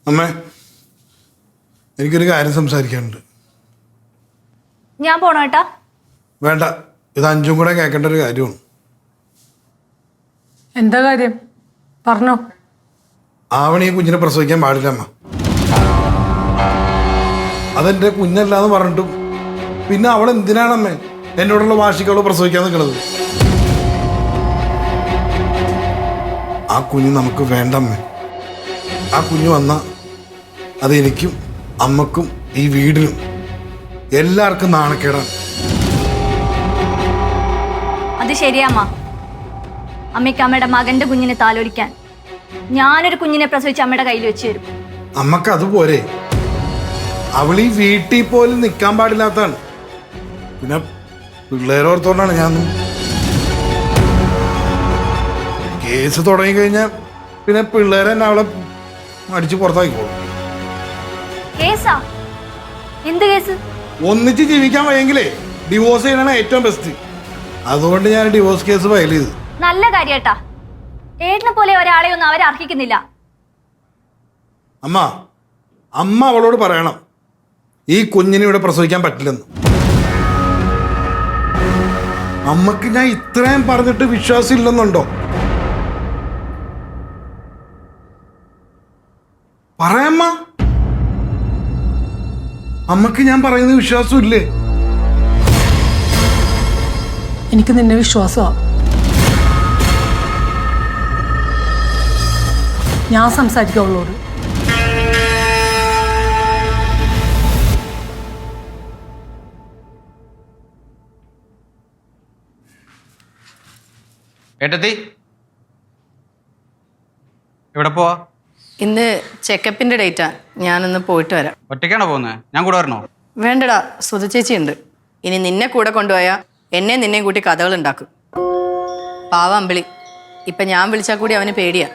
അമ്മേ, എനിക്കൊരു കാര്യം സംസാരിക്കാനുണ്ട്. ഞാൻ പോണോ ഏട്ടാ? വേണ്ട, ഇത് അഞ്ചും കൂടെ കേൾക്കേണ്ട ഒരു കാര്യമാണ്. എന്താ കാര്യം പറഞ്ഞോ. ആവണി കുഞ്ഞിനെ പ്രസവിക്കാൻ പാടില്ല അമ്മ. അതെന്റെ കുഞ്ഞല്ലാന്ന് പറഞ്ഞിട്ടും പിന്നെ അവൾ എന്തിനാണമ്മേ എന്നോടുള്ള വാശിക്ക് അവള് പ്രസവിക്കാൻ നിൽക്കുന്നത്? ആ കുഞ്ഞ് നമുക്ക് വേണ്ടമ്മേ. ആ കുഞ്ഞ് വന്ന അത് എനിക്കും അമ്മക്കും ഈ വീടിനും എല്ലാവർക്കും നാണക്കേടാണ്. അത് ശരിയാമ്മ. അമ്മയ്ക്ക് അമ്മയുടെ മകന്റെ കുഞ്ഞിനെ താലോലിക്കാൻ ഞാനൊരു കുഞ്ഞിനെ പ്രസവിച്ച് അമ്മയുടെ കയ്യിൽ വെച്ച് തരും. അമ്മക്ക് അതുപോലെ അവൾ ഈ വീട്ടിൽ പോലും നിൽക്കാൻ പാടില്ലാത്തതാണ്. പിന്നെ പിള്ളേരോർത്തോണ്ടാണ് ഞാൻ കേസ് തുടങ്ങിക്കഴിഞ്ഞാൽ പിന്നെ പിള്ളേരെ തന്നെ അവളെ അടിച്ച് പുറത്താക്കിക്കോളും. കേസാ? എന്ത് കേസ്? ഒന്നിച്ച് ജീവിക്കാൻ വയ്യെങ്കിലേ ഡിവോഴ്സ് ചെയ്യണതാണ് ഏറ്റവും ബെസ്റ്റ്. അതുകൊണ്ട് ഞാൻ ഡിവോഴ്സ് കേസ് ഫയൽ ചെയ്തു. നല്ല കാര്യേട്ടാ. ഏട്ടനെ പോലെ ഒരാളെ ഒന്നും അവർ അർഹിക്കുന്നില്ല. അമ്മ അമ്മ അവളോട് പറയണം ഈ കുഞ്ഞിനെ ഇവിടെ പ്രസവിക്കാൻ പറ്റില്ലെന്ന്. അമ്മക്ക് ഞാൻ ഇത്രയും പറഞ്ഞിട്ട് വിശ്വാസം ഇല്ലെന്നുണ്ടോ? പറയമ്മ. അമ്മക്ക് ഞാൻ പറയുന്ന വിശ്വാസം ഇല്ലേ? എനിക്ക് നിന്നെ വിശ്വാസമാണ്. ഞാൻ സംസാരിക്കാം അവളോട്. ഏട്ടത്തി എവിടെ പോവാ? ഇന്ന് ചെക്കപ്പിന്റെ ഡേറ്റാ. ഞാനൊന്ന് പോയിട്ട് വരാം. ഒറ്റയ്ക്കാണോ പോകുന്നത്? ഞാൻ കൂടെ വരണോ? വേണ്ടടാ, സുധ ചേച്ചി ഉണ്ട്. ഇനി നിന്നെ കൂടെ കൊണ്ടുപോയാൽ എന്നെ നിന്നെയും കൂട്ടി കഥകൾ ഉണ്ടാക്കും. പാവ അമ്പിളി. ഇപ്പം ഞാൻ വിളിച്ചാൽ കൂടി അവന് പേടിയാ.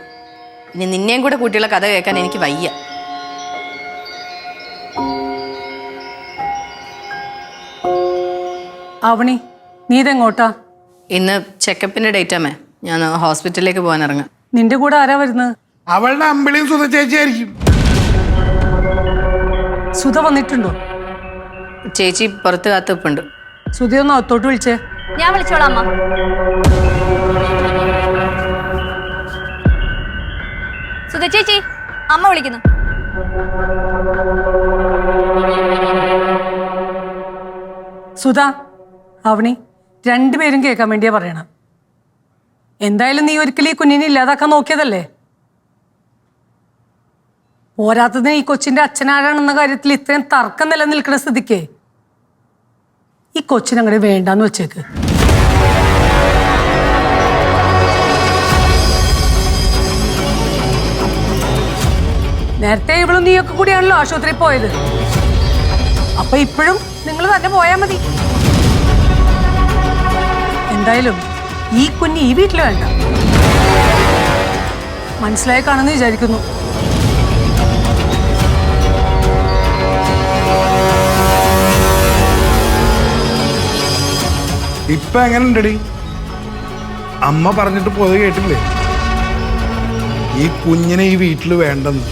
ഇനി നിന്നെയും കൂടെ കൂട്ടിയുള്ള കഥ കേൾക്കാൻ എനിക്ക് വയ്യ. ആവണി, നീ ഇതെങ്ങോട്ടാ? ഇന്ന് ചെക്കപ്പിന്റെ ഡേറ്റാമേ. ഞാൻ ഹോസ്പിറ്റലിലേക്ക് പോകാൻ ഇറങ്ങാം. നിന്റെ കൂടെ ആരാ വരുന്നത്? അവളുടെ അമ്പിളിയും സുധ ചേച്ചിയായിരിക്കും. സുധ വന്നിട്ടുണ്ടോ? ചേച്ചി പുറത്ത് കാത്തുപ്പുണ്ട്. സുധയൊന്ന് അകത്തോട്ട് വിളിച്ചേ. ഞാൻ വിളിച്ചോളാം അമ്മ. സുധ ചേച്ചി, അമ്മ വിളിക്കുന്നു. സുധ, അവണി, രണ്ടുപേരും കേൾക്കാൻ വേണ്ടിയാ പറയണം. എന്തായാലും നീ ഒരിക്കലും ഈ കുഞ്ഞിനെ ഇല്ലാതാക്കാൻ നോക്കിയതല്ലേ? പോരാത്തതിന് ഈ കൊച്ചിന്റെ അച്ഛനാരാണെന്ന കാര്യത്തിൽ ഇത്രയും തർക്കം നിലനിൽക്കുന്ന സ്ഥിതിക്ക് ഈ കൊച്ചിനങ്ങനെ വേണ്ടാന്ന് വെച്ചേക്ക്. നേരത്തെ ഇവളും നീയൊക്കെ കൂടിയാണല്ലോ ആശുപത്രിയിൽ പോയത്. അപ്പൊ ഇപ്പോഴും നിങ്ങൾ തന്നെ പോയാൽ മതി. എന്തായാലും ഈ കുഞ്ഞ് ഈ വീട്ടിൽ വേണ്ട. മനസ്സിലായി കാണുമെന്ന് വിചാരിക്കുന്നു. ഇപ്പൊ എങ്ങനെ ഉണ്ടടി? അമ്മ പറഞ്ഞിട്ട് പോയത് കേട്ടില്ലേ? ഈ കുഞ്ഞിനെ ഈ വീട്ടിൽ വേണ്ടെന്ന്.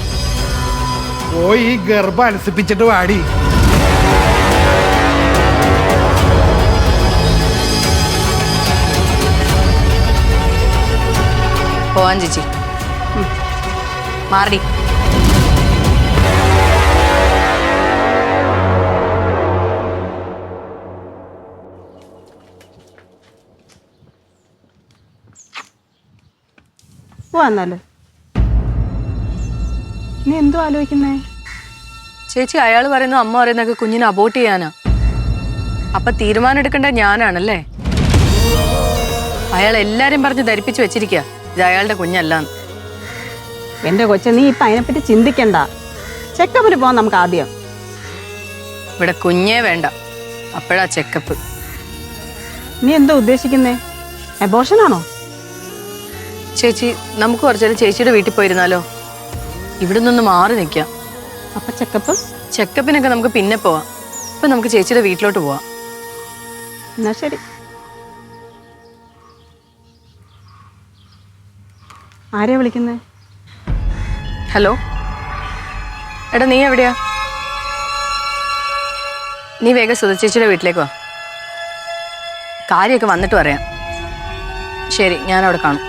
പോയി ഈ ഗർഭം അനുസരിപ്പിച്ചിട്ട് വാടി. പോവാൻ ചേച്ചി. മാറി. വന്നാലോ? നീ എന്തോ ആലോചിക്കുന്നേ? ചേച്ചി, അയാൾ പറയുന്നു അമ്മ പറയുന്നൊക്കെ കുഞ്ഞിനെ അബോർട്ട് ചെയ്യാനാ. അപ്പൊ തീരുമാനം എടുക്കേണ്ട ഞാനാണല്ലേ? അയാൾ എല്ലാരും പറഞ്ഞ് ധരിപ്പിച്ചു വെച്ചിരിക്കുക ഇത് അയാളുടെ കുഞ്ഞല്ലാന്ന്. എന്റെ കൊച്ചു, നീ ഇപ്പൊ അതിനെപ്പറ്റി ചിന്തിക്കണ്ട. ചെക്കപ്പിന് പോവാൻ നമുക്ക് ആദ്യം. ഇവിടെ കുഞ്ഞേ വേണ്ട, അപ്പോഴാ ചെക്കപ്പ്. നീ എന്തോ ഉദ്ദേശിക്കുന്നേ? അബോർഷനാണോ? ചേച്ചി, നമുക്ക് കുറച്ചേരം ചേച്ചിയുടെ വീട്ടിൽ പോയിരുന്നാലോ? ഇവിടെ നിന്ന് മാറി നിൽക്കാം. അപ്പൊ ചെക്കപ്പ്? ചെക്കപ്പിനൊക്കെ നമുക്ക് പിന്നെ പോവാം. ഇപ്പൊ നമുക്ക് ചേച്ചിയുടെ വീട്ടിലോട്ട് പോവാം. എന്നാ ശരി. ആരെയാ വിളിക്കുന്നേ? ഹലോ, എടാ നീ എവിടെയാ? നീ വേഗം സുധചേച്ചിയുടെ വീട്ടിലേക്ക് വാ. കാര്യമൊക്കെ വന്നിട്ട് പറയാം. ശരി, ഞാൻ അവിടെ കാണും.